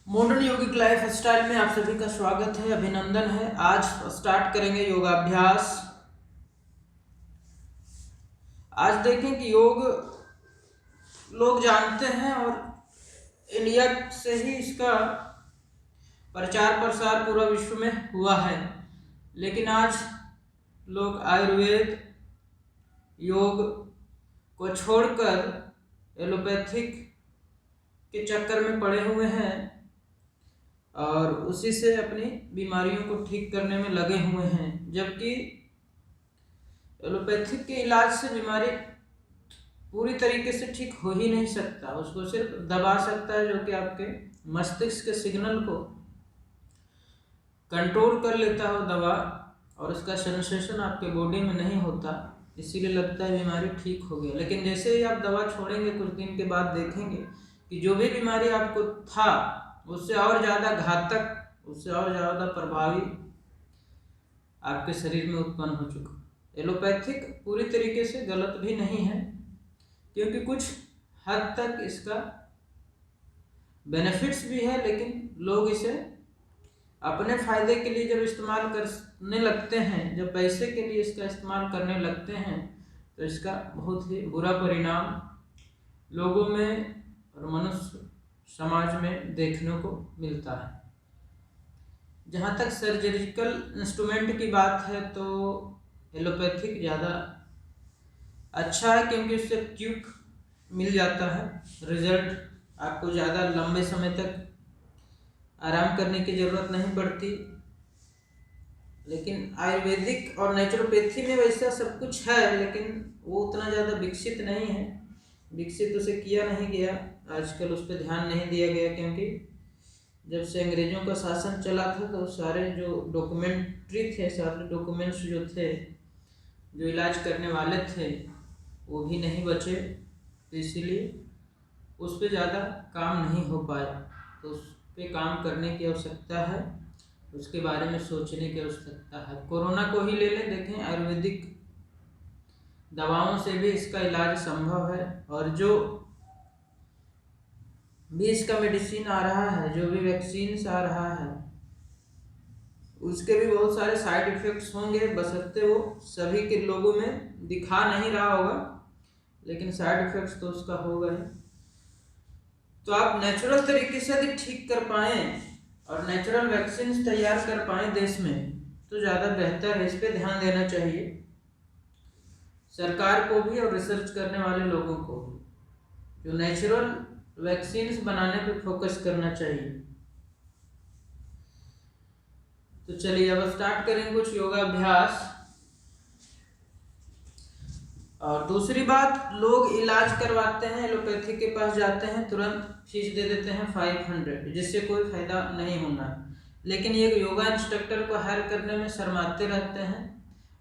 Modern योगिक life style में आप सभी का स्वागत है, अभिनंदन है। आज स्टार्ट करेंगे योगाभ्यास। आज देखें कि योग लोग जानते हैं और इंडिया से ही इसका प्रचार प्रसार पूरा विश्व में हुआ है, लेकिन आज लोग आयुर्वेद योग को छोड़कर एलोपैथिक के चक्कर में पड़े हुए हैं और उसी से अपनी बीमारियों को ठीक करने में लगे हुए हैं। जबकि एलोपैथिक के इलाज से बीमारी पूरी तरीके से ठीक हो ही नहीं सकता, उसको सिर्फ दबा सकता है, जो कि आपके मस्तिष्क के सिग्नल को कंट्रोल कर लेता हो दवा, और उसका सेंसेशन आपके बॉडी में नहीं होता, इसीलिए लगता है बीमारी ठीक हो गई। लेकिन जैसे ही आप दवा छोड़ेंगे कुछ दिन के बाद देखेंगे कि जो भी बीमारी आपको था उससे और ज़्यादा घातक, उससे और ज़्यादा प्रभावी आपके शरीर में उत्पन्न हो चुका। एलोपैथिक पूरी तरीके से गलत भी नहीं है, क्योंकि कुछ हद तक इसका बेनिफिट्स भी है, लेकिन लोग इसे अपने फायदे के लिए जब इस्तेमाल करने लगते हैं, जब पैसे के लिए इसका इस्तेमाल करने लगते हैं, तो इसका बहुत ही बुरा परिणाम लोगों में और मनुष्य समाज में देखने को मिलता है। जहाँ तक सर्जिकल इंस्ट्रूमेंट की बात है तो एलोपैथिक ज़्यादा अच्छा है, क्योंकि उससे क्विक मिल जाता है रिजल्ट, आपको ज़्यादा लंबे समय तक आराम करने की ज़रूरत नहीं पड़ती। लेकिन आयुर्वेदिक और नेचुरोपैथी में वैसा सब कुछ है, लेकिन वो उतना ज़्यादा विकसित नहीं है, विकसित उसे किया नहीं गया, आजकल उस पर ध्यान नहीं दिया गया, क्योंकि जब से अंग्रेज़ों का शासन चला था तो सारे जो डॉक्यूमेंट्री थे, सारे डॉक्यूमेंट्स जो थे, जो इलाज करने वाले थे, वो भी नहीं बचे, तो इसीलिए उस पर ज़्यादा काम नहीं हो पाया। तो उस पर काम करने की आवश्यकता है, उसके बारे में सोचने की आवश्यकता है। कोरोना को ही ले लें, देखें आयुर्वेदिक दवाओं से भी इसका इलाज संभव है, और जो भी इसका मेडिसिन आ रहा है, जो भी वैक्सीन आ रहा है, उसके भी बहुत सारे साइड इफ़ेक्ट्स होंगे, बशर्ते वो सभी के लोगों में दिखा नहीं रहा होगा, लेकिन साइड इफ़ेक्ट्स तो उसका होगा ही। तो आप नेचुरल तरीके से यदि ठीक कर पाएँ और नेचुरल वैक्सीन तैयार कर पाएँ देश में, तो ज़्यादा बेहतर है। इस पर ध्यान देना चाहिए सरकार को भी और रिसर्च करने वाले लोगों को भी, जो नेचुरल वैक्सीन्स बनाने पे फोकस करना चाहिए। तो चलिए अब स्टार्ट करेंगे कुछ योगाभ्यास। और दूसरी बात, लोग इलाज करवाते हैं, एलोपैथी के पास जाते हैं, तुरंत फीस दे देते हैं 500, जिससे कोई फायदा नहीं होना। लेकिन ये योगा इंस्ट्रक्टर को हायर करने में शर्माते रहते हैं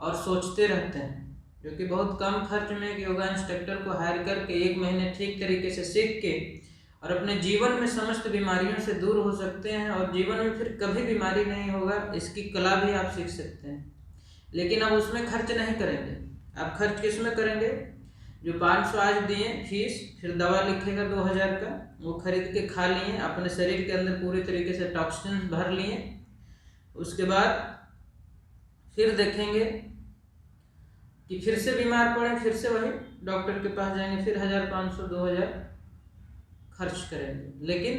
और सोचते रहते हैं, जो कि बहुत कम खर्च में एक योगा इंस्ट्रक्टर को हायर करके 1 महीने ठीक तरीके से सीख के और अपने जीवन में समस्त बीमारियों से दूर हो सकते हैं, और जीवन में फिर कभी बीमारी नहीं होगा, इसकी कला भी आप सीख सकते हैं। लेकिन अब उसमें खर्च नहीं करेंगे, आप खर्च किस में करेंगे? जो 500 आज दिए फीस, फिर दवा लिखेगा 2000 का, वो खरीद के खा लिए, अपने शरीर के अंदर पूरी तरीके से टॉक्सिन्स भर लिए, उसके बाद फिर देखेंगे कि फिर से बीमार पड़े, फिर से वही डॉक्टर के पास जाएंगे, फिर 1500 2000 खर्च करेंगे। लेकिन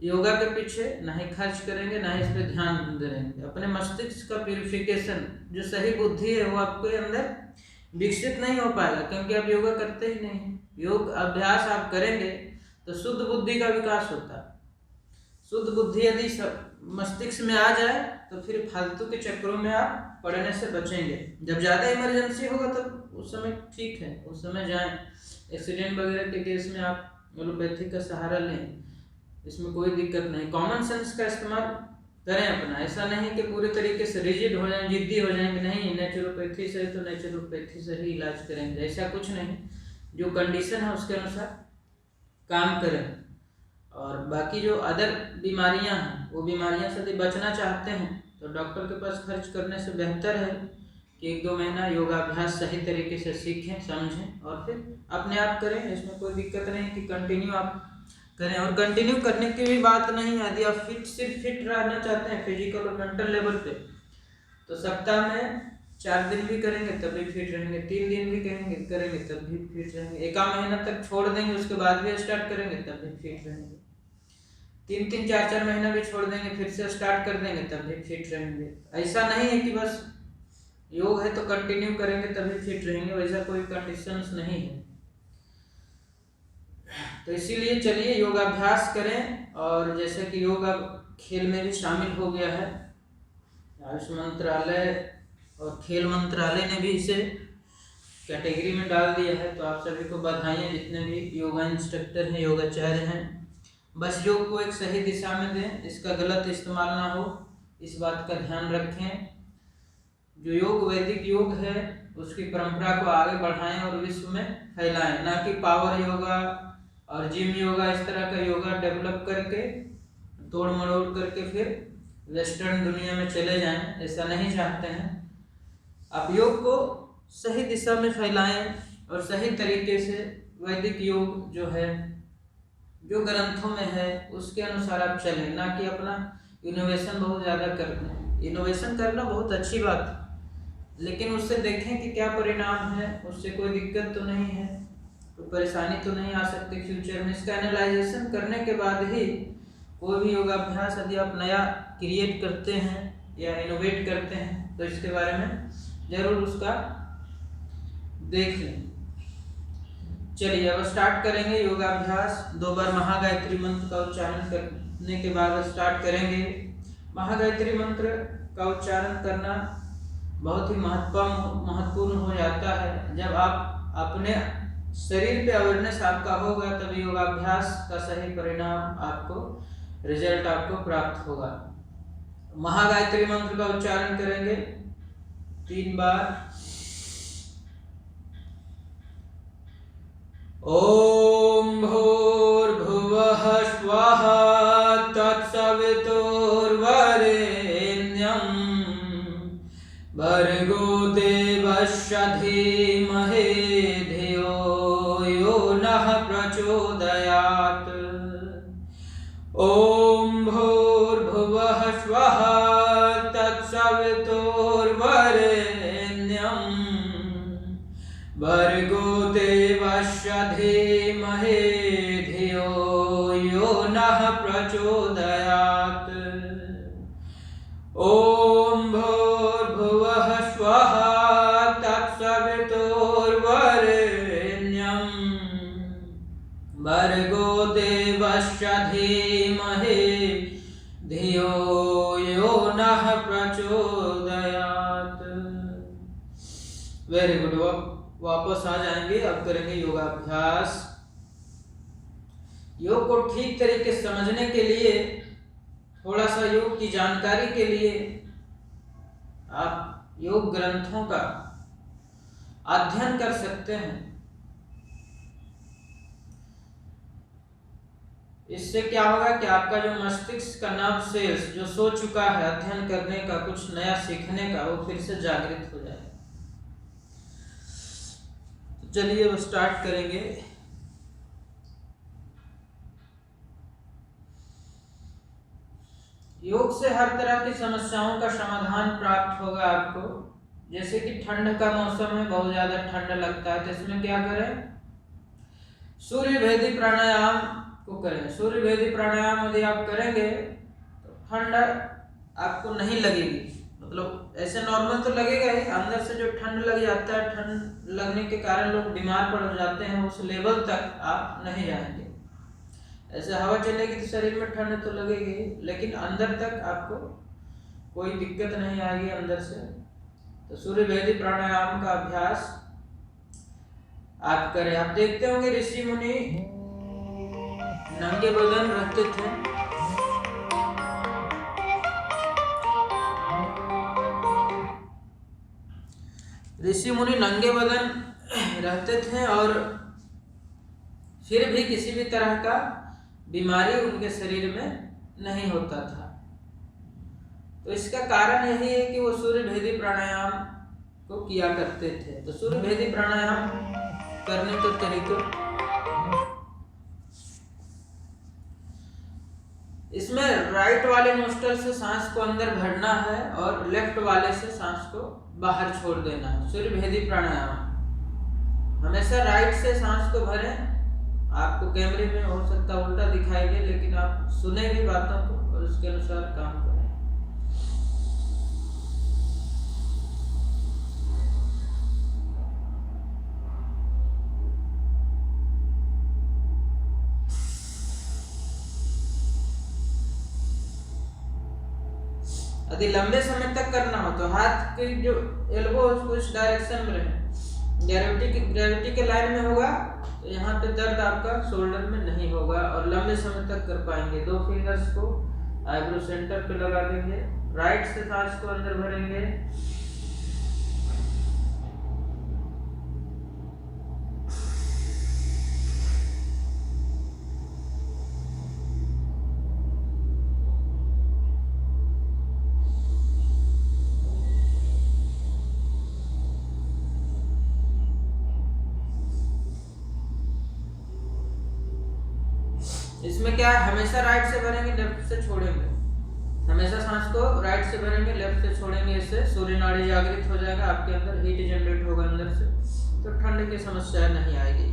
योगा के पीछे ना ही खर्च करेंगे, ना ही इस पर ध्यान देंगे। अपने मस्तिष्क का प्यूरिफिकेशन, जो सही बुद्धि है, वो आपके अंदर विकसित नहीं हो पाएगा, क्योंकि आप योगा करते ही नहीं। योग अभ्यास आप करेंगे तो शुद्ध बुद्धि का विकास होता है। शुद्ध बुद्धि यदि मस्तिष्क में आ जाए तो फिर फालतू के चक्करों में आप पड़ने से बचेंगे। जब ज़्यादा इमरजेंसी होगा तब उस समय ठीक है, उस समय जाएं। एक्सीडेंट वगैरह के केस में आप एलोपैथी का सहारा लें, इसमें कोई दिक्कत नहीं। कॉमन सेंस का इस्तेमाल करें अपना, ऐसा नहीं कि पूरे तरीके से रिजिड हो जाएं, जिद्दी हो जाएंगे, नहीं नेचुरोपैथी से तो नेचुरोपैथी से ही इलाज करेंगे, ऐसा कुछ नहीं। जो कंडीशन है उसके अनुसार काम करें। और बाकी जो अदर बीमारियां हैं, वो बीमारियां से यदि बचना चाहते हैं तो डॉक्टर के पास खर्च करने से बेहतर है कि 1-2 महीना योगाभ्यास सही तरीके से सीखें, समझें और फिर अपने आप करें। इसमें कोई दिक्कत नहीं कि कंटिन्यू आप करें। और कंटिन्यू करने की भी बात नहीं है, यदि आप सिर्फ फिट रहना चाहते हैं फिजिकल और मेंटल लेवल पे, तो सप्ताह में 4 दिन भी करेंगे तब भी फिट रहेंगे, 3 दिन भी करेंगे तब भी फिट रहेंगे, 1 महीना तक छोड़ देंगे उसके बाद भी स्टार्ट करेंगे तब भी फिट रहेंगे, 3-3 4-4 महीना भी छोड़ देंगे फिर से स्टार्ट कर देंगे तब भी फिट रहेंगे। ऐसा नहीं है कि बस योग है तो कंटिन्यू करेंगे तभी फिट रहेंगे, वैसा कोई कंडीशंस नहीं है। तो इसीलिए चलिए योगाभ्यास करें। और जैसे कि योग अब खेल में भी शामिल हो गया है, आयुष मंत्रालय और खेल मंत्रालय ने भी इसे कैटेगरी में डाल दिया है, तो आप सभी को बधाई, जितने भी योगा इंस्ट्रक्टर हैं, योगाचार्य हैं। बस योग को एक सही दिशा में दें, इसका गलत इस्तेमाल ना हो, इस बात का ध्यान रखें। जो योग वैदिक योग है उसकी परंपरा को आगे बढ़ाएं और विश्व में फैलाएं, ना कि पावर योगा और जिम योगा इस तरह का योगा डेवलप करके तोड़ मरोड़ करके फिर वेस्टर्न दुनिया में चले जाएं, ऐसा नहीं चाहते हैं। आप योग को सही दिशा में फैलाएं और सही तरीके से वैदिक योग जो है, जो ग्रंथों में है उसके अनुसार आप चलें, ना कि अपना इनोवेशन बहुत ज़्यादा करना। इनोवेशन करना बहुत अच्छी बात है, लेकिन उससे देखें कि क्या परिणाम है, उससे कोई दिक्कत तो नहीं है, कोई परेशानी तो नहीं आ सकती फ्यूचर में। इसका एनालाइजेशन करने के बाद ही कोई भी योगाभ्यास यदि आप नया क्रिएट करते हैं या इनोवेट करते हैं तो इसके बारे में जरूर उसका देख लें। चलिए अब स्टार्ट करेंगे योगाभ्यास। 2 बार महागायत्री मंत्र का उच्चारण करने के बाद स्टार्ट करेंगे। महागायत्री मंत्र का उच्चारण करना बहुत ही महत्वपूर्ण हो जाता है। जब आप अपने शरीर पे अवेयरनेस आपका होगा तभी योगाभ्यास का सही परिणाम आपको, रिजल्ट आपको प्राप्त होगा। महागायत्री मंत्र का उच्चारण करेंगे 3 बार। ओम भूर्भुवः स्वः तत्सवितुर्वरेण्यं भर्गो देवस्य धीमहि धियो यो नः प्रचोदयात्। ओम भूर्भुवः स्वः तत्सवितुर्वरेण्यं भर्गो देवस्य धीमहि धियो यो नः प्रचोदयात्। ओम भूर्भुवः स्वः तत्सवितुर्वरेण्यं भर्गो देवस्य धीमहि धियो यो नः प्रचोदयात्। Very good. वापस आ जाएंगे। अब करेंगे योगाभ्यास। योग को ठीक तरीके से समझने के लिए, थोड़ा सा योग की जानकारी के लिए आप योग ग्रंथों का अध्ययन कर सकते हैं। इससे क्या होगा कि आपका जो मस्तिष्क का नर्व सेल्स जो सो चुका है अध्ययन करने का, कुछ नया सीखने का, वो फिर से जागृत हो जाए। चलिए अब स्टार्ट करेंगे। योग से हर तरह की समस्याओं का समाधान प्राप्त होगा आपको। जैसे कि ठंड का मौसम है, बहुत ज्यादा ठंड लगता है, तो इसमें क्या करें, सूर्य भेदी प्राणायाम को करें। सूर्य भेदी प्राणायाम यदि आप करेंगे तो ठंड आपको नहीं लगेगी। मतलब ऐसे नॉर्मल तो लगेगा ही, अंदर से जो ठंड लग जाता है, ठंड लगने के कारण लोग बीमार पड़ जाते हैं, उस लेवल तक आप नहीं जाएंगे। ऐसे हवा चलेगी तो शरीर में ठंड तो लगेगी, लेकिन अंदर तक आपको कोई दिक्कत नहीं आएगी अंदर से। तो सूर्य भेदी प्राणायाम का अभ्यास आप करें। आप देखते होंगे ऋषि मुनि नंगे बदन रहते थे। ऋषि मुनि नंगे बदन रहते थे और फिर भी किसी भी तरह का बीमारी उनके शरीर में नहीं होता था। तो इसका कारण यही है कि वो सूर्य भेदी प्राणायाम को किया करते थे। तो सूर्य भेदी प्राणायाम करने का तरीका, इसमें राइट वाले नोस्ट्रल से सांस को अंदर भरना है और लेफ्ट वाले से सांस को बाहर छोड़ देना है। सूर्यभेदी प्राणायाम। हमेशा राइट से सांस को भरें। आपको कैमरे में हो सकता है उल्टा दिखाई दे, लेकिन आप सुने भी बातों को और उसके अनुसार काम करें। यदि लंबे समय तक करना हो तो हाथ की जो एल्बो उसको इस डायरेक्शन में रहे, ग्रेविटी के लाइन में होगा, तो यहाँ पे दर्द आपका शोल्डर में नहीं होगा और लंबे समय तक कर पाएंगे। 2 फिंगर्स को आईब्रो सेंटर पे लगा देंगे, राइट से सांस को अंदर भरेंगे, इसमें क्या है, हमेशा राइट से भरेंगे, लेफ्ट से छोड़ेंगे। हमेशा सांस को राइट से भरेंगे, लेफ्ट से छोड़ेंगे। इससे सूर्य नाड़ी जागृत हो जाएगा, आपके अंदर हीट जनरेट होगा अंदर से, तो ठंड की समस्या नहीं आएगी।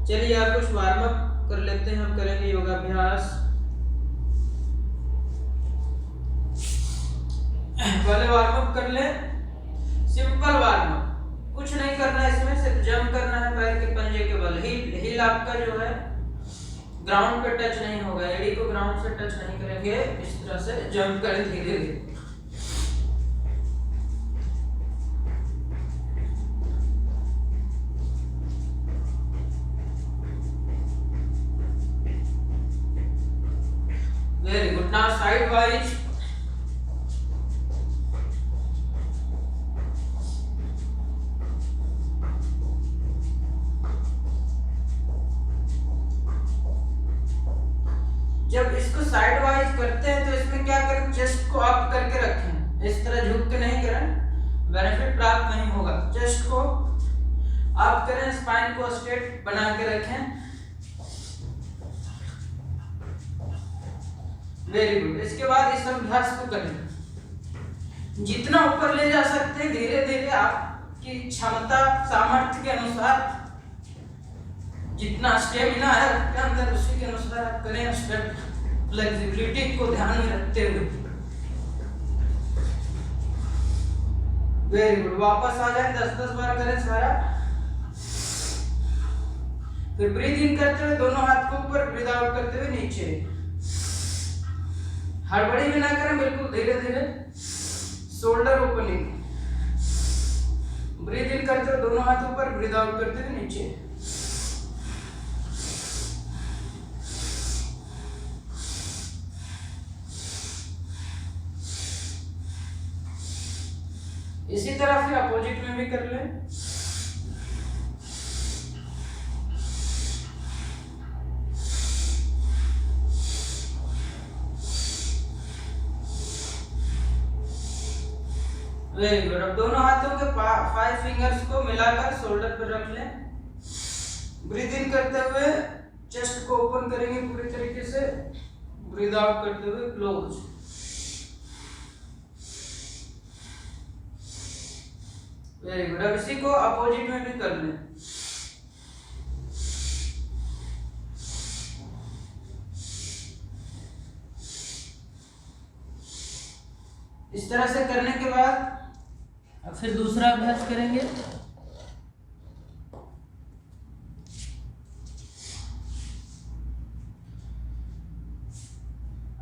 चलिए आप कुछ वार्म अप कर लेते हैं। हम करेंगे योगाभ्यास। पहले वार्म अप कर ले, सिंपल वार्म अप, कुछ नहीं करना है इसमें, सिर्फ जंप करना है पैर के पंजे के बल। हील आपका जो है ग्राउंड पे टच नहीं होगा, एड़ी को ग्राउंड से टच नहीं करेंगे। इस तरह से जंप करें धीरे धीरे। Very good. Now side wise. जब इसको साइड वाइज करते हैं तो इसमें क्या करें, चेस्ट को अप करके रखें, इस तरह झुक के नहीं करें, बेनिफिट प्राप्त नहीं होगा। चेस्ट को अप करें, स्पाइन को स्ट्रेट बना के रखें। Very good. इसके बाद इस अभ्यास को करें, जितना ऊपर ले जा सकते हैं धीरे धीरे, आपकी क्षमता सामर्थ्य के अनुसार, जितना स्टेमिना है आपके अंदर उसी के अनुसार आप करें। स्टेप फ्लेक्सिबिलिटी को ध्यान में रखते हुए। Very good. वापस आ जाए, 10-10 बार करें सारा। फिर ब्रीथ इन करते हुए दोनों हाथ को ऊपर, ब्रीथ आउट करते हुए नीचे। हड़बड़ी में ना करें, बिल्कुल धीरे धीरे। शोल्डर ओपनिंग, ब्रीथ इन करते हुए दोनों हाथ ऊपर, ब्रीथ आउट करते हुए नीचे। इसी तरह फिर अपोजिट में भी कर लें। Very good. अब दोनों हाथों के 5 फिंगर्स को मिलाकर शोल्डर पर रख लें। ब्रीथ इन करते हुए चेस्ट को ओपन करेंगे पूरी तरीके से, ब्रीथ आउट करते हुए क्लोज। Very good. अब इसी को अपोजिट में भी कर लें। इस तरह से करने के बाद अब फिर दूसरा अभ्यास करेंगे।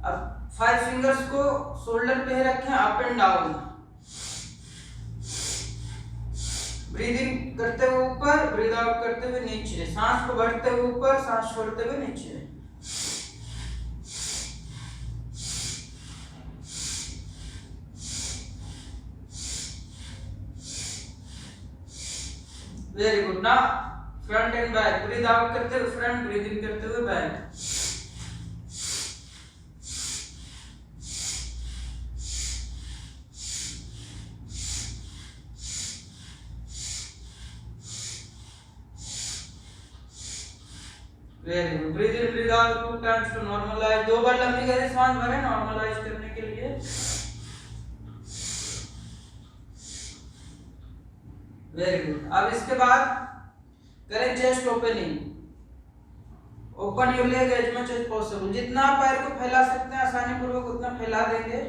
अब 5 फिंगर्स को शोल्डर पे रखें, up and down. Breathe in करते हुए ऊपर, ब्रीथ आउट करते हुए नीचे। सांस को भरते हुए ऊपर, सांस छोड़ते हुए नीचे। Very good. Now front and back, breathe out करते हुए फ्रंट, ब्रीथ इन करते हुए back. Very good. Breathe in breathe out 2 times to normalize. 2 बार लंबी गहरी सांस भरें नॉर्मलाइज करने के लिए। Very good. अब इसके बाद करें chest opening. Open your leg as much as possible. जितना आप पैर को फैला सकते हैं आसानी पूर्वक उतना फैला देंगे।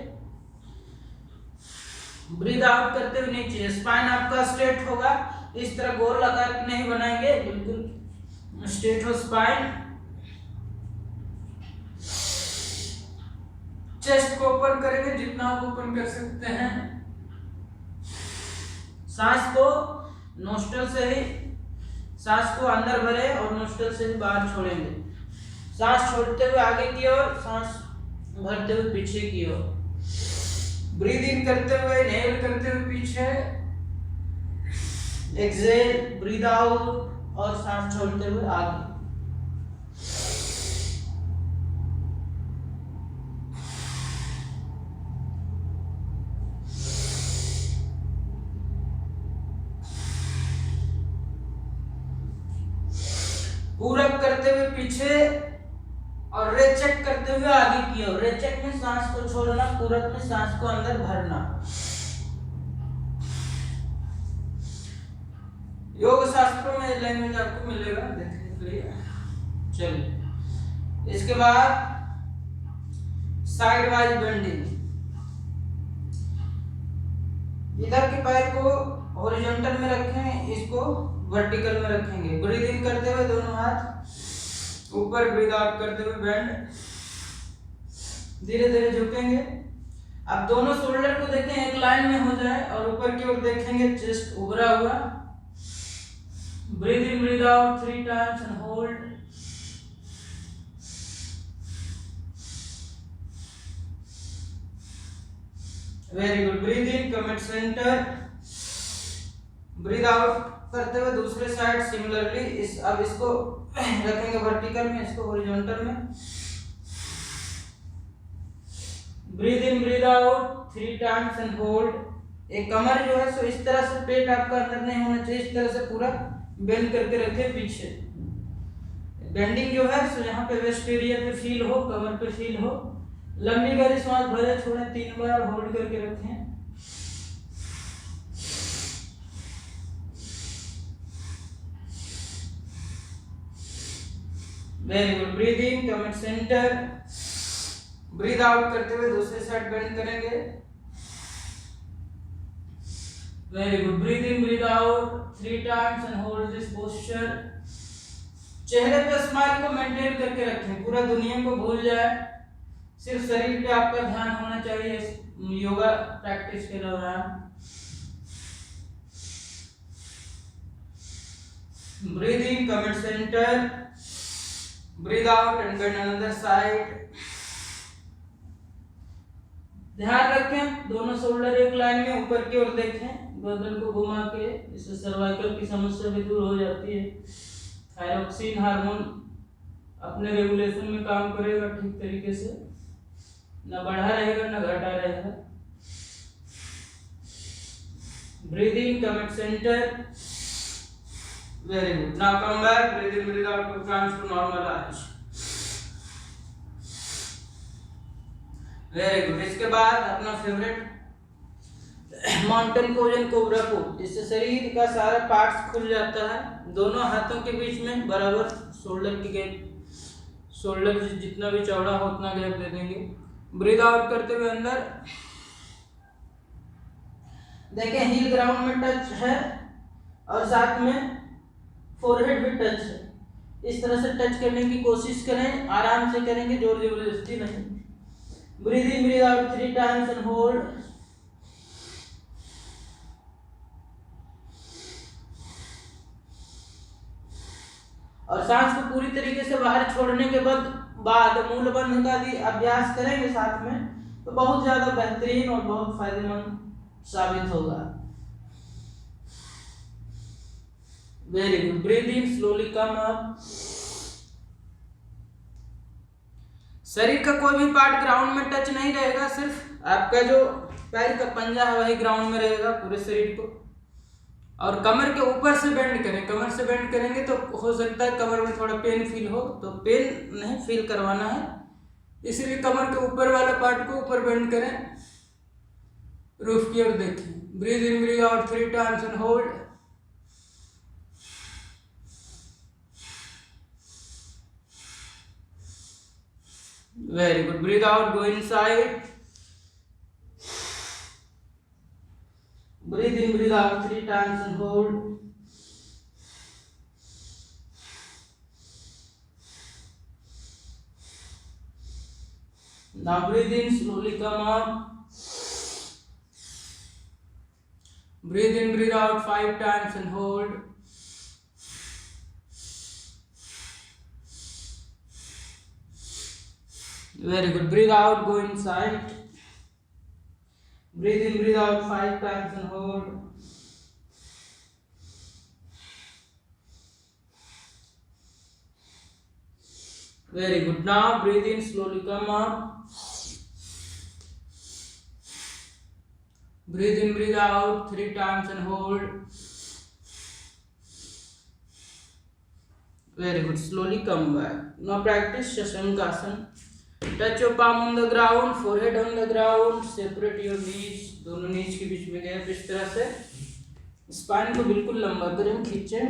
ब्रीथ आउट करते हुए नीचे। स्पाइन आपका स्ट्रेट होगा, इस तरह गोल आकार की नहीं बनाएंगे, बिल्कुल स्ट्रेट हो स्पाइन। चेस्ट को ओपन करेंगे जितना आप ओपन कर सकते हैं। सांस को नोस्ट्रल से ही, सांस को अंदर भरे और नोस्ट्रल से ही बाहर छोड़ेंगे। सांस छोड़ते हुए आगे की ओर, सांस भरते हुए पीछे की ओर। ब्रीथ इन करते हुए इनहेल करते हुए पीछे, एक्सहेल ब्रीथ आउट और सांस छोड़ते हुए आगे। पूरक करते हुए पीछे और रेचक करते हुए आगे की ओर। रेचक में सांस को छोड़ना, पूरक में सांस को अंदर भरना। योग शास्त्रों में लैंग्वेज आपको मिलेगा देखने के लिए। चलिए इसके बाद साइड वाइज बेंडिंग। इधर के पैर को हॉरिजॉन्टल में रखें, इसको वर्टिकल में रखेंगे। ब्रीथ इन करते हुए दोनों हाथ ऊपर, ब्रीथ आउट करते हुए बेंड। धीरे धीरे झुकेंगे। अब दोनों शोल्डर को देखें एक लाइन में हो जाए और ऊपर की ओर देखेंगे, चेस्ट उभरा हुआ। Breathe in breathe out 3 times and hold. Very good. Breathe in come at centre. Breathe out करते हुए दूसरे साइड सिमिलरली। अब इसको रखेंगे वर्टिकल में, इसको हॉरिजॉन्टल में। Breathe in breathe out 3 times and hold. एक कमर जो है सो इस तरह से, पेट आपका अंदर नहीं होना चाहिए, इस तरह से पूरा बेंड करके रखे पीछे। बेंडिंग जो है सो यहाँ पे वेस्ट एरिया पे फील हो, कमर पे फील हो। लंबी गहरी सांस भरे छोड़े, 3 बार होल्ड करके रखें। Very good. Breathe in come at centre. Breathe out करते हुए दूसरे साइड बेंड करेंगे। Very good. Breathe in breathe out 3 times and hold this posture. चेहरे पे स्माइल को मेंटेन करके रखें, पूरा दुनिया को भूल जाए, सिर्फ शरीर पे आपका ध्यान होना चाहिए योगा प्रैक्टिस के दौरान। Breathe in come at centre. Breathe out and bend another side. ध्यान रखें दोनों शोल्डर एक लाइन में ऊपर की ओर देखें, गर्दन को घुमा के, इससे सर्वाइकल की समस्या भी दूर हो जाती है। थायरॉक्सिन हार्मोन अपने रेगुलेशन में काम करेगा ठीक तरीके से, ना बढ़ा रहेगा ना घटा रहेगा। Breathe in come at centre. Very good. Now come back, breathe in breathe out 2 times to normalise. Very good. इसके बाद अपना favourite mountain pose and cobra pose. इससे शरीर का सारा पार्ट्स खुल जाता है। दोनों हाथों के बीच में बराबर शोल्डर की गैप, शोल्डर जितना भी चौड़ा हो उतना गैप दे देंगे। ब्रीथ आउट करते हुए अंदर देखें, हील ग्राउंड में टच है और साथ में फोरहेड भी टच है। इस तरह से टच करने की कोशिश करें, आराम से करेंगे, जोर जबरदस्ती नहीं। Breathe in breathe out 3 times and hold. और सांस को पूरी तरीके से बाहर छोड़ने के बाद मूल बंध का भी अभ्यास करेंगे साथ में, तो बहुत ज्यादा बेहतरीन और बहुत फायदेमंद साबित होगा। Very good. Breathe in slowly come up. शरीर का कोई भी पार्ट ग्राउंड में टच नहीं रहेगा, सिर्फ आपका जो पैर का पंजा है वही ग्राउंड में रहेगा पूरे शरीर को। और कमर के ऊपर से बेंड करें। कमर से बेंड करेंगे तो हो सकता है कमर में थोड़ा पेन फील हो, तो पेन नहीं फील करवाना है, इसलिए कमर के ऊपर वाला पार्ट को ऊपर बेंड करें। रूफ की ओर देखें। Breathe in breathe out 3 times and hold. Very good. Breathe out, go inside. Breathe in, breathe out 3 times and hold. Now breathe in, slowly come up. Breathe in, breathe out 5 times and hold. Very good. Breathe out, go inside. Breathe in, breathe out 5 times and hold. Very good. Now breathe in, slowly come up. Breathe in, breathe out 3 times and hold. Very good. Slowly come back. Now practice Shashankasan. Touch your palm on the ground, forehead on the ground, separate your knees. दोनों नीज के बीच में gap, इस तरह से spine को बिल्कुल लंबा करें, खींचें।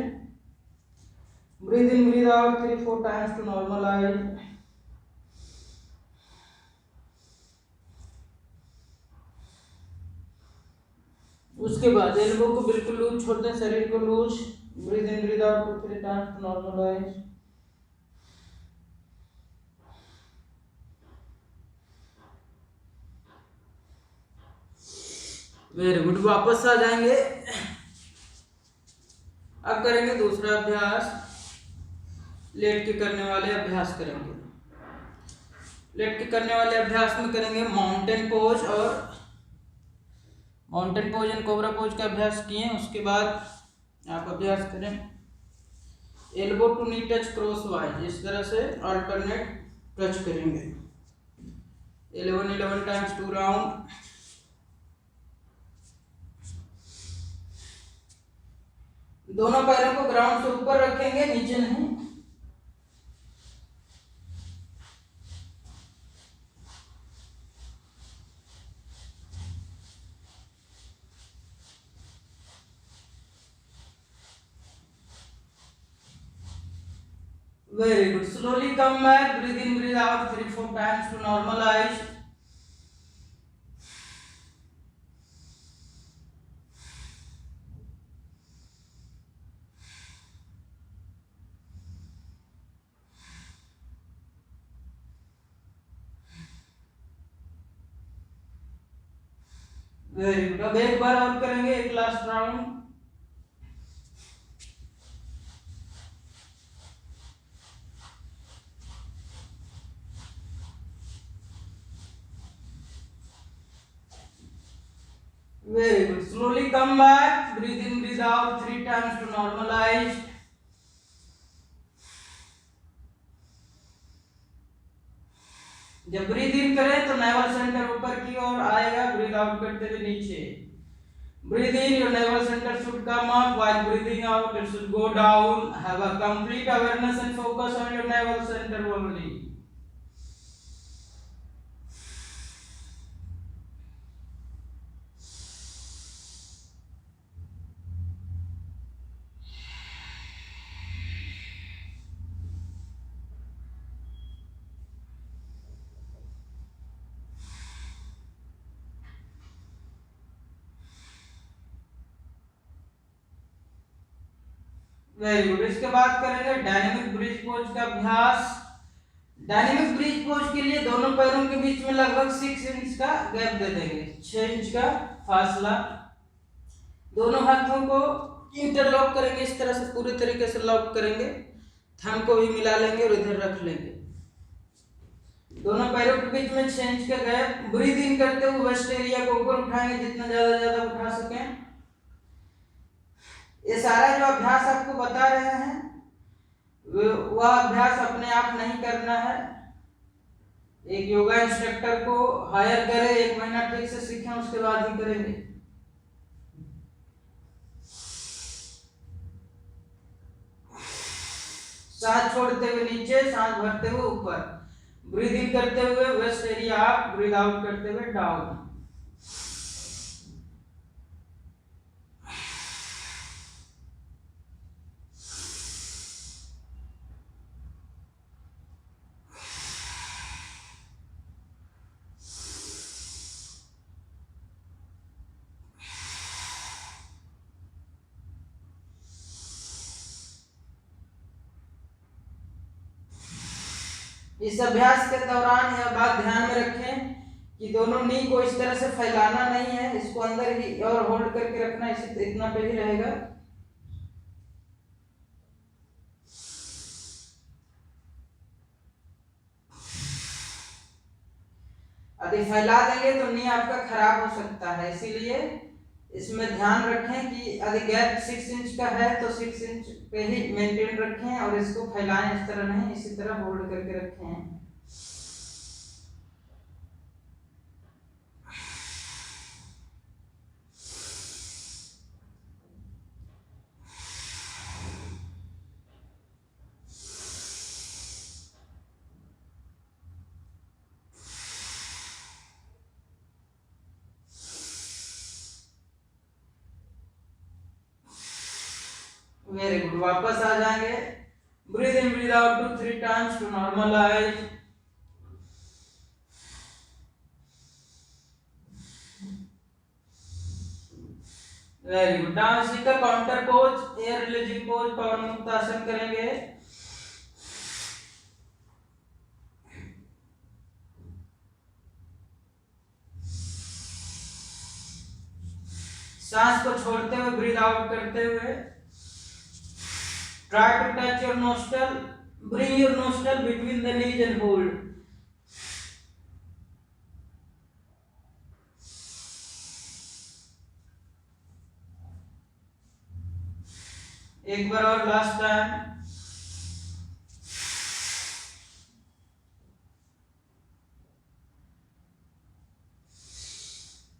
Breathe in, breathe out 3-4 times to normalize. उसके बाद एल्बो को बिल्कुल लूज छोड़ दें, शरीर को loose. Breathe in, breathe out 2-3 times to normalise. Very good. वापस आ जाएंगे। अब करेंगे दूसरा अभ्यास, लेट के करने वाले अभ्यास करेंगे। लेट के करने वाले अभ्यास में करेंगे माउंटेन पोज और mountain pose and cobra pose का अभ्यास किए। उसके बाद आप अभ्यास करें elbow to knee touch crosswise, इस तरह से अल्टरनेट टच करेंगे। 11 टाइम्स 2 राउंड। दोनों पैरों को ग्राउंड से ऊपर रखेंगे, नीचे नहीं। Very good. Slowly come back. Breathe in, breathe out 3-4 times to normalize. Very good. अब एक बार और करेंगे, एक last round. Very good. Slowly come back. Breathe in, breathe out 3 times to normalize. जब ब्रीथ इन करें तो नेवल सेंटर ऊपर की ओर आएगा, ब्रीथ आउट करते हुए नीचे। Breathe in, your navel centre should come up, while breathing out it should go down. Have a complete awareness and focus on your navel center only. Very good. इसके बाद करेंगे dynamic bridge pose का अभ्यास। Dynamic bridge pose के लिए दोनों पैरों के बीच में लगभग 6 इंच का गैप दे देंगे, 6 इंच का फासला। दोनों हाथों को इंटरलॉक करेंगे, इस तरह से पूरी तरीके से लॉक करेंगे। थंब को भी मिला लेंगे और इधर रख लेंगे। दोनों पैरों के बीच में 6 इंच का गैप। ब्रीथ इन करते हुए वेस्ट एरिया को ऊपर उठाएंगे, जितना ज्यादा उठा सकें। ये सारा जो अभ्यास आपको बता रहे हैं वह अभ्यास अपने आप नहीं करना है। एक योगा इंस्ट्रक्टर को हायर करें, 1 महीना ठीक से सीखें, उसके बाद ही करेंगे। सांस छोड़ते हुए नीचे, सांस भरते हुए ऊपर। ब्रीद इन करते हुए waist area up, breathe out करते हुए डाउन। इस अभ्यास के दौरान यह बात ध्यान में रखें कि दोनों नी को इस तरह से फैलाना नहीं है, इसको अंदर ही और होल्ड करके रखना, इसी इतना पे ही रहेगा। यदि फैला देंगे तो नी आपका खराब हो सकता है, इसीलिए इसमें ध्यान रखें कि यदि गैप 6 इंच का है तो 6 इंच पे ही मेंटेन रखें और इसको फैलाएं, इस तरह नहीं, इसी तरह होल्ड करके रखें। वेरी गुड, वापस आ जाएंगे। Breathe in breathe out 2-3 times to normalise. Very good. Now इसी का counter pose, air releasing pose, पवन मुक्त आसन करेंगे। सांस को छोड़ते हुए ब्रीद आउट करते हुए try to touch your nostril, bring your nostril between the knees and hold. एक बार और, last time.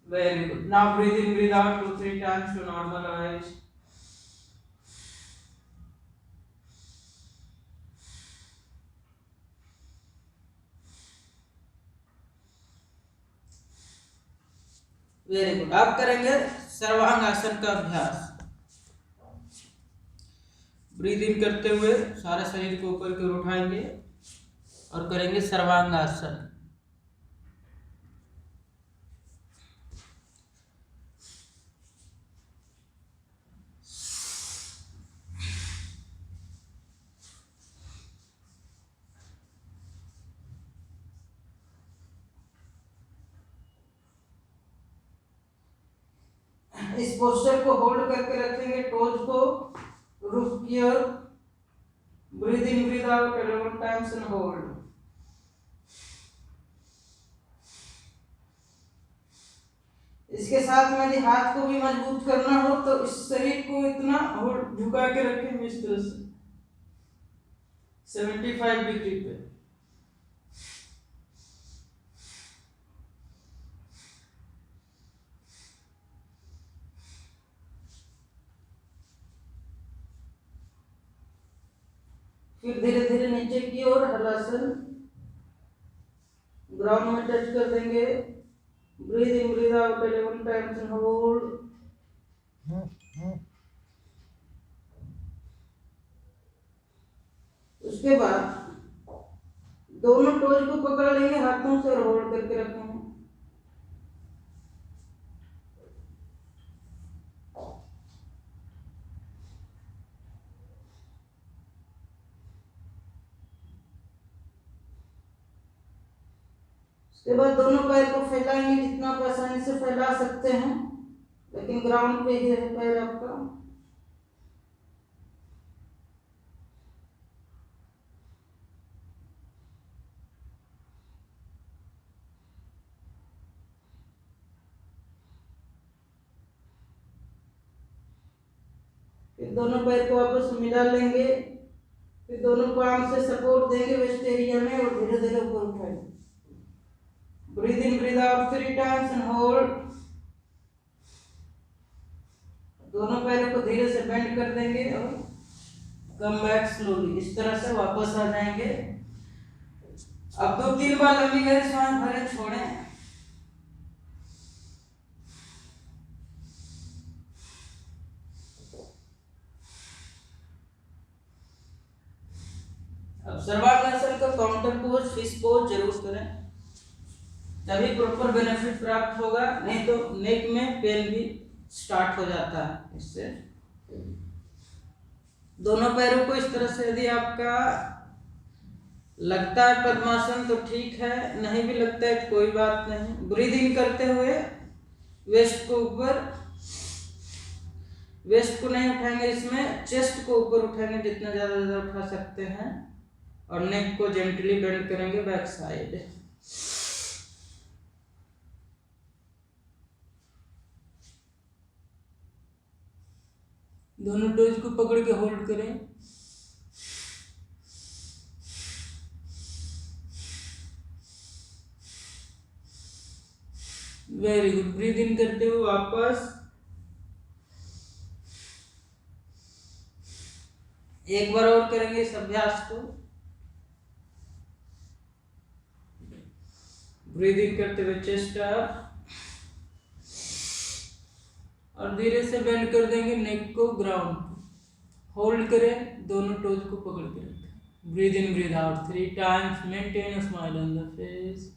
Very good. Now breathe in breathe out 2-3 times to normalise. Very good. अब करेंगे सर्वांग आसन का अभ्यास। ब्रीद इन करते हुए सारा शरीर को ऊपर की ओर उठाएंगे और करेंगे सर्वांग आसन। इस पोस्टर को होल्ड करके रखेंगे, टोज को रूफ की ओर। Breathe in breathe out 11 times and hold. इसके साथ में यदि हाथ को भी मजबूत करना हो तो इस शरीर को इतना झुका के रखें इस तरह से 75 डिग्री पे। फिर धीरे धीरे नीचे की ओर हलासन, ग्राउंड में टच कर देंगे। Breathe in breathe out 11 times and hold. उसके बाद दोनों टोज को पकड़ लेंगे हाथों से और होल्ड करके रखेंगे। उसके बाद दोनों पैर को फैलाएंगे जितना आप आसानी से फैला सकते हैं, लेकिन ग्राउंड पे ही है पैर आपका। फिर दोनों पैर को आपस में मिला लेंगे, फिर दोनों पाम से सपोर्ट देंगे वेस्ट एरिया में और धीरे धीरे ऊपर उठाएंगे। Breathe in breathe out 3 times and hold. दोनों पैरों को धीरे से बेंड कर देंगे और कम बैक स्लोली, इस तरह से वापस आ जाएंगे। अब 2-3 बार लंबी गहरी सांस भरें, छोड़ें। अब सर्वांगासन का काउंटर पोज, फिश पोज जरूर करें, तभी प्रॉपर बेनिफिट प्राप्त होगा, नहीं तो नेक में पेन भी स्टार्ट हो जाता है इससे। दोनों पैरों को इस तरह से, यदि आपका लगता है पद्मासन तो ठीक है, नहीं भी लगता है तो कोई बात नहीं। ब्रीद इन करते हुए वेस्ट को ऊपर, वेस्ट को नहीं उठाएंगे, इसमें चेस्ट को ऊपर उठाएंगे जितना ज्यादा उठा सकते हैं, और नेक को जेंटली बेंड करेंगे बैक साइड। दोनों टोज को पकड़ के होल्ड करें। Very good. ब्रीद इन करते हुए वापस, एक बार और करेंगे इस अभ्यास को। ब्रीद इन करते हुए चेस्ट अप, और धीरे से बेंड कर देंगे नेक को ग्राउंड पे। होल्ड करें, दोनों टोज को पकड़ के रखें। Breathe in breathe out 3 times, maintain a smile on the face.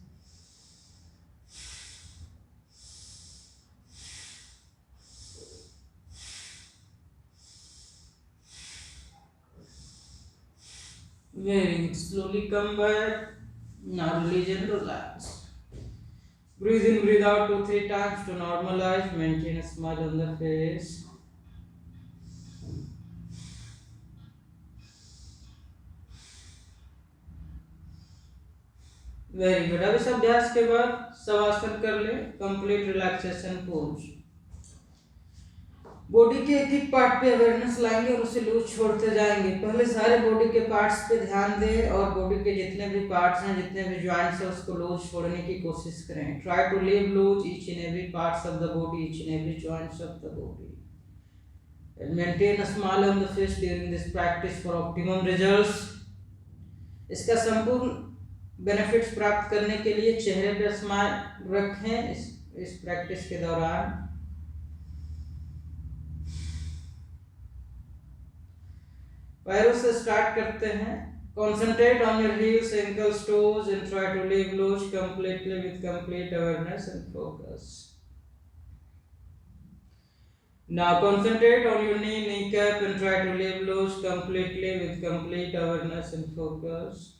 Very good. Slowly come back. Now release and relax. Breathe in, breathe out 2-3 times to normalize. Maintain a smile on the face. Very good. अब इस अभ्यास के बाद शवासन कर ले, complete relaxation pose. Body के एक एक पार्ट पे अवेयरनेस लाएंगे और उसे लूज छोड़ते जाएंगे। पहले सारे बॉडी के पार्ट्स पे ध्यान दें, और बॉडी के जितने भी पार्ट्स हैं, जितने भी जॉइंट्स हैं, उसको लूज छोड़ने की कोशिश करें। Try to leave loose each and every parts of the body, each and every joints of the body, and maintain a smile on the face during this practice for optimum results. इसका संपूर्ण benefits प्राप्त करने के लिए चेहरे पे smile रखें इस प्रैक्टिस के दौरान। पैरों से स्टार्ट करते हैं। Concentrate on your heels, ankles, toes, and try to leave loose completely with complete awareness and focus. Now concentrate on your knee, kneecap, and try to leave loose completely with complete awareness and focus.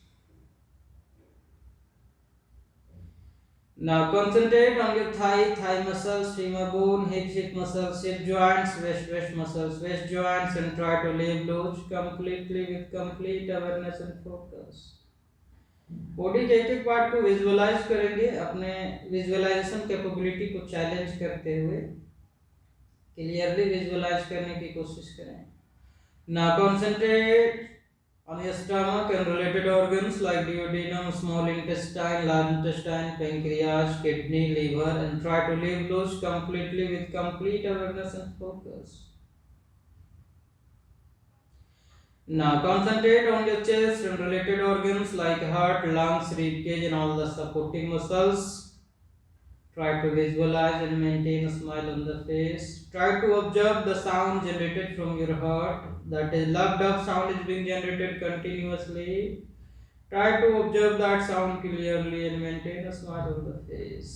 Now concentrate on your thigh muscles, femur bone, hip muscles, hip joints, waist muscles, waist joints, and try to leave loose completely with complete awareness and focus. Body के एक एक part को visualise करेंगे, अपने visualisation capability को challenge करते हुए clearly visualise करने की कोशिश करें। Now concentrate on your stomach and related organs like duodenum, small intestine, large intestine, pancreas, kidney, liver, and try to leave loose completely with complete awareness and focus. Now concentrate on your chest and related organs like heart, lungs, ribcage, and all the supporting muscles. Try to visualize and maintain a smile on the face. Try to observe the sound generated from your heart. That is, love sound is being generated continuously. Try to observe that sound clearly and maintain a smile on the face.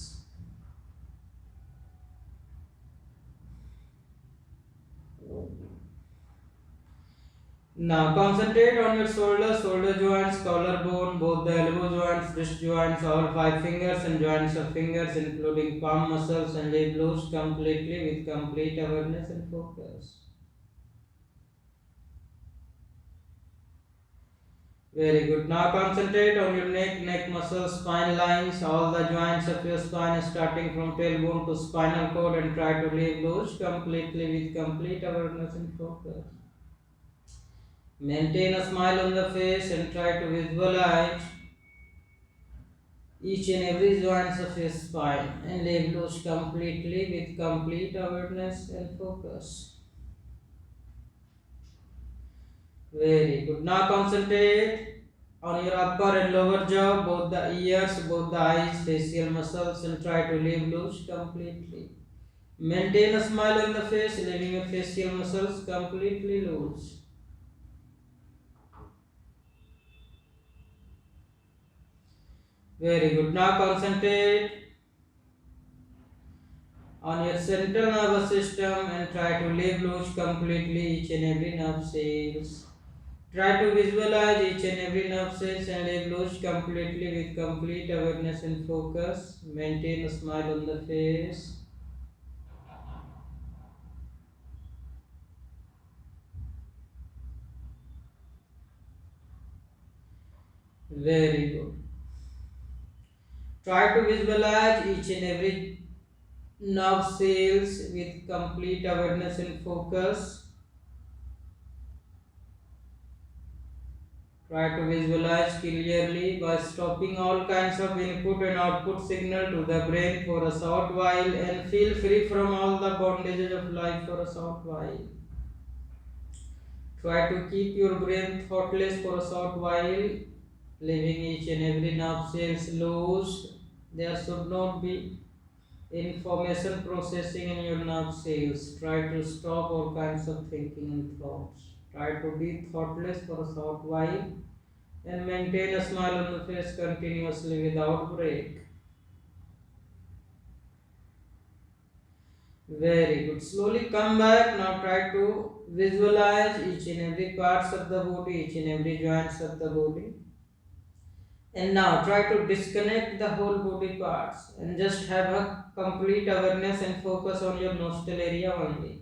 Now concentrate on your shoulder joints, collarbone, both the elbow joints, wrist joints, all 5 fingers and joints of fingers, including palm muscles, and leave loose completely with complete awareness and focus. Very good. Now concentrate on your neck muscles, spine lines, all the joints of your spine starting from tailbone to spinal cord, and try to leave loose completely with complete awareness and focus. Maintain a smile on the face and try to visualize each and every joint of your spine and leave loose completely with complete awareness and focus. Very good. Now concentrate on your upper and lower jaw, both the ears, both the eyes, facial muscles, and try to leave loose completely. Maintain a smile on the face, leaving your facial muscles completely loose. Very good. Now concentrate on your central nervous system and try to leave loose completely each and every nerve cells. Try to visualize each and every nerve cells and leave loose completely with complete awareness and focus. Maintain a smile on the face. Very good. Try to visualize each and every nerve cells with complete awareness and focus. Try to visualize clearly by stopping all kinds of input and output signal to the brain for a short while, and feel free from all the bondages of life for a short while. Try to keep your brain thoughtless for a short while, leaving each and every nerve cells loose. There should not be information processing in your nerve cells. Try to stop all kinds of thinking and thoughts. Try to be thoughtless for a short while and maintain a smile on the face continuously without break. Very good. Slowly come back. Now try to visualize each and every parts of the body, each and every joints of the body. And now try to disconnect the whole body parts and just have a complete awareness and focus on your nostril area only.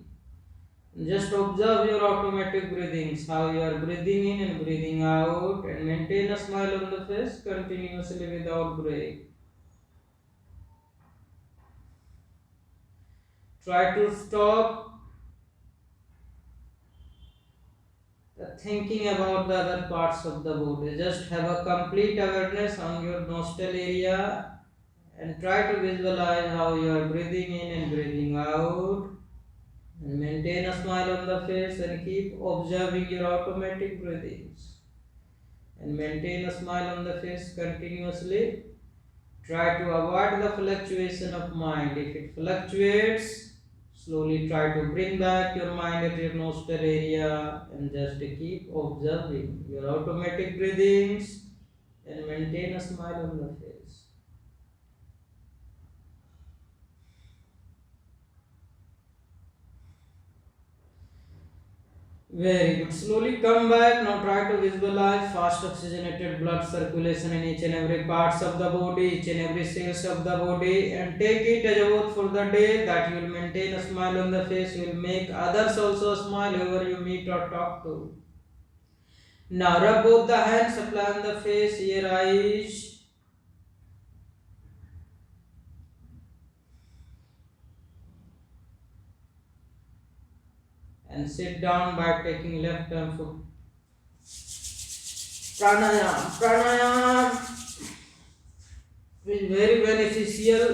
Just observe your automatic breathings, how you are breathing in and breathing out, and maintain a smile on the face continuously without break. Try to stop thinking about the other parts of the body. Just have a complete awareness on your nostril area and try to visualize how you are breathing in and breathing out. And maintain a smile on the face and keep observing your automatic breathings. And maintain a smile on the face continuously. Try to avoid the fluctuation of mind. If it fluctuates, slowly try to bring back your mind at your nostril area and just keep observing your automatic breathings and maintain a smile on the face. Very good. Slowly come back. Now try to visualize fast oxygenated blood circulation in each and every parts of the body, each and every cells of the body, and take it as a oath for the day that you will maintain a smile on the face. You will make others also smile whoever you meet or talk to. Now rub both the hands, apply on the face, ear, eyes. And sit down by taking left arm foot. Pranayam. Pranayam is very beneficial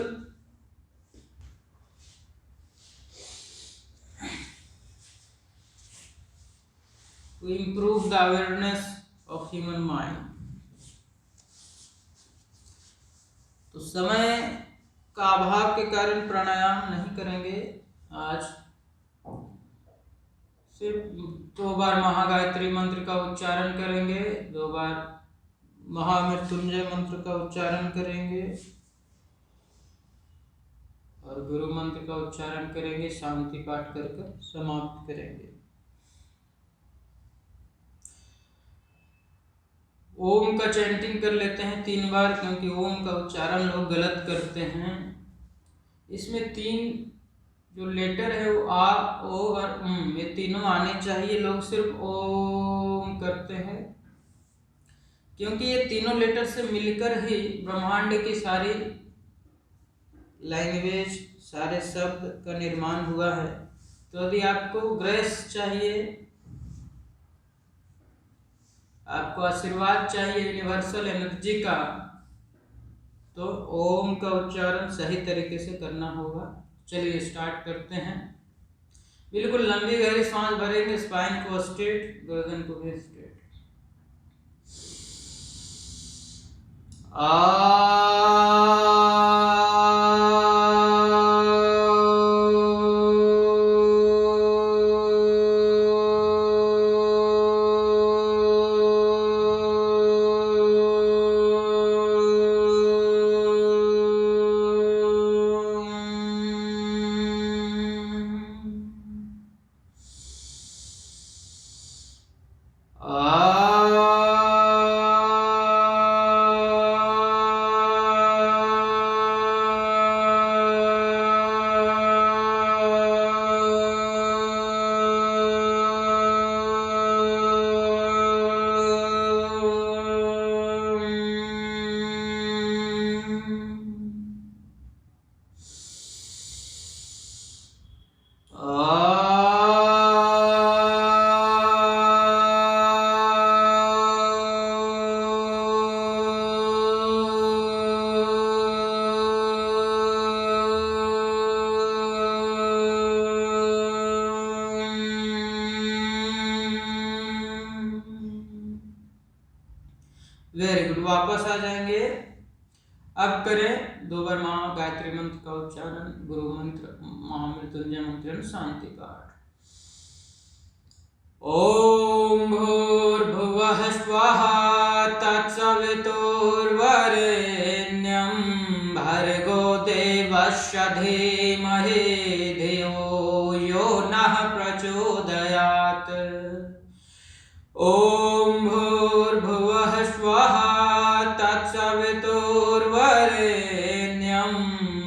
to improve the awareness of human mind. तो समय का अभाव के कारण प्राणायाम नहीं करेंगे आज। सिर्फ 2 बार महागायत्री मंत्र का उच्चारण करेंगे, 2 बार महामृत्युंजय मंत्र का उच्चारण करेंगे और गुरु मंत्र का उच्चारण करेंगे। शांति पाठ कर समाप्त करेंगे। ओम का चैंटिंग कर लेते हैं 3 बार, क्योंकि ओम का उच्चारण लोग गलत करते हैं। इसमें 3 जो लेटर है वो आ, ओ और ये तीनों आने चाहिए। लोग सिर्फ ओम करते हैं, क्योंकि ये तीनों लेटर से मिलकर ही ब्रह्मांड की सारी लैंग्वेज, सारे शब्द का निर्माण हुआ है। तो यदि आपको ग्रेस चाहिए, आपको आशीर्वाद चाहिए यूनिवर्सल एनर्जी का, तो ओम का उच्चारण सही तरीके से करना होगा। चलिए स्टार्ट करते हैं। बिल्कुल लंबी गहरी सांस भरेंगे, स्पाइन को स्ट्रेट, गर्दन को भी स्ट्रेट। वेरी गुड, वापस आ जाएंगे। अब करें 2 बार गायत्री मंत्र का उच्चारण, गुरु मंत्र, महामृत्युंजय मंत्र, शांति पाठ। ओम भूर्भुवः स्वः तत्सवितुर्वरेण्यं भर्गो देवस्य धीमहि धियो यो नः प्रचोदयात्। ओम भूर्भुवः स्वः तत्सवितुर्वरेण्यं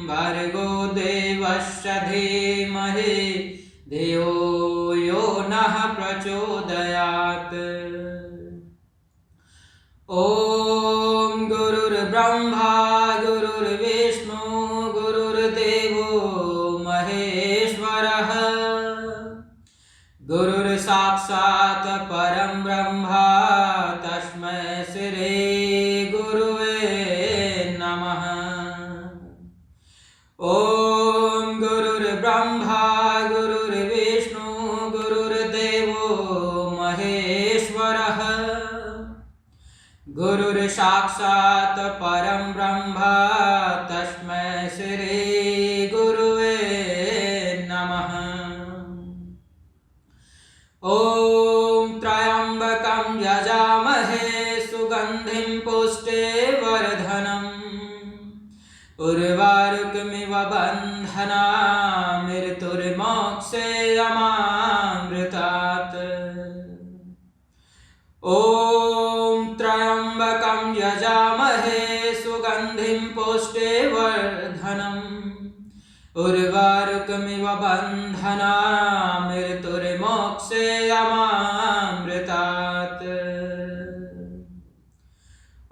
भर्गो देवस्य धीमहि धियो यो नः प्रचोदयात्। ओम गुरुर्ब्रह्मा गुरुर्विष्णु गुरुर्देवो महेश्वरः, गुरुर्साक्षात् परं ब्रह्म तस्मै श्री गुरुवे नमः। ओम गुरुर्ब्रह्मा गुरुर्विष्णु गुरुर्देवो महेश्वरः, गुरुर्साक्षात् परं ब्रह्म तस्मै श्री गुरुवे नमः। ओम त्र्यंबकं यजामहे सुगंधिं पुष्टिवर्धनम्, उर्वारुकमिव बन्धनान् मृत्युर्मोक्षयमामृतात्। ओम त्र्यंबकं यजामहे सुगंधिं पुष्टिवर्धनम्, उर्वारुकमिव बन्धनान् मृत्युर्मोक्षयमामृतात्।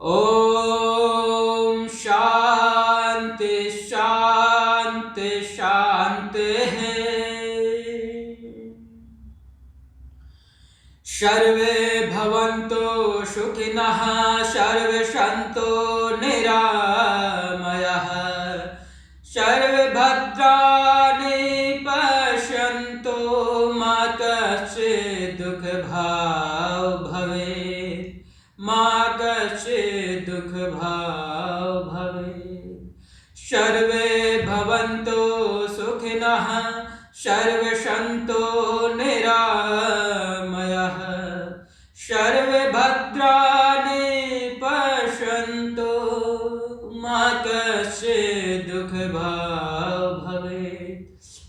ओम शांति शांति शांतिः। सर्वे भवन्तु सुखिनः, सर्वे सन्तु निरामयाः, सर्वे भद्राणि पश्यन्तु मा कश्चित् दुःखभाग् भवेत्, मा कश्चित् दुःखभाग् भवेत्। सर्वे भवन्तु सुखिनः, सर्वे सन्तु निरामयाः, सर्वे भद्राणि पश्यन्तु मा कश्चित् दुःखभाग् भवेत्,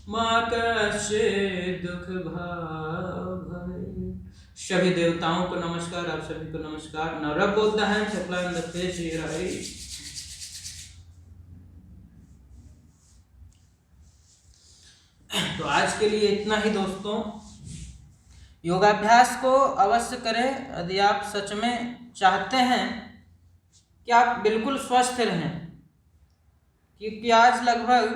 मा कश्चित् दुःखभाग् भवेत्। सभी देवताओं को नमस्कार, आप सभी को नमस्कार। नवरब बोलता है सकलानंद फेस राई। तो आज के लिए इतना ही दोस्तों। योगाभ्यास को अवश्य करें यदि आप सच में चाहते हैं कि आप बिल्कुल स्वस्थ रहें, क्योंकि आज लगभग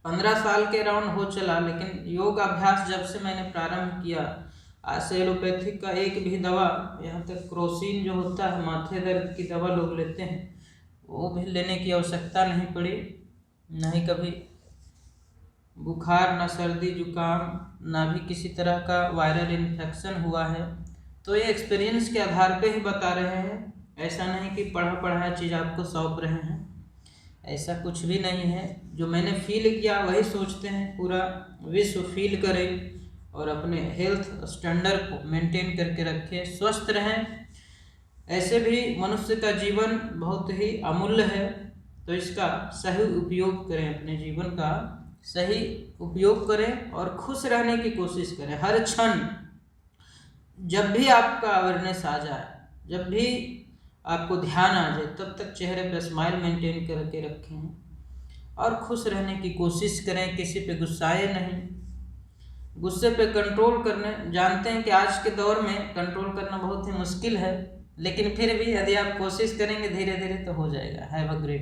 15 साल के राउंड हो चला, लेकिन योग अभ्यास जब से मैंने प्रारंभ किया, आज से एलोपैथिक का एक भी दवा, यहाँ तक क्रोसिन जो होता है माथे दर्द की दवा लोग लेते हैं, वो भी लेने की आवश्यकता नहीं पड़ी, नहीं कभी बुखार, ना सर्दी जुकाम, ना भी किसी तरह का वायरल इन्फेक्शन हुआ है। तो ये एक्सपीरियंस के आधार पे ही बता रहे हैं, ऐसा नहीं कि पढ़ा पढ़ाया चीज़ आपको सौंप रहे हैं, ऐसा कुछ भी नहीं है। जो मैंने फील किया वही सोचते हैं पूरा विश्व फील करे और अपने हेल्थ स्टैंडर्ड को मेंटेन करके रखें, स्वस्थ रहें। ऐसे भी मनुष्य का जीवन बहुत ही अमूल्य है, तो इसका सही उपयोग करें, अपने जीवन का सही उपयोग करें और खुश रहने की कोशिश करें हर क्षण। जब भी आपका अवेयरनेस आ जाए, जब भी आपको ध्यान आ जाए, तब तक चेहरे पर स्माइल मेंटेन करके रखें और खुश रहने की कोशिश करें। किसी पे गुस्साए नहीं, गुस्से पे कंट्रोल करने जानते हैं कि आज के दौर में कंट्रोल करना बहुत ही मुश्किल है, लेकिन फिर भी यदि आप कोशिश करेंगे धीरे धीरे तो हो जाएगा। Have a great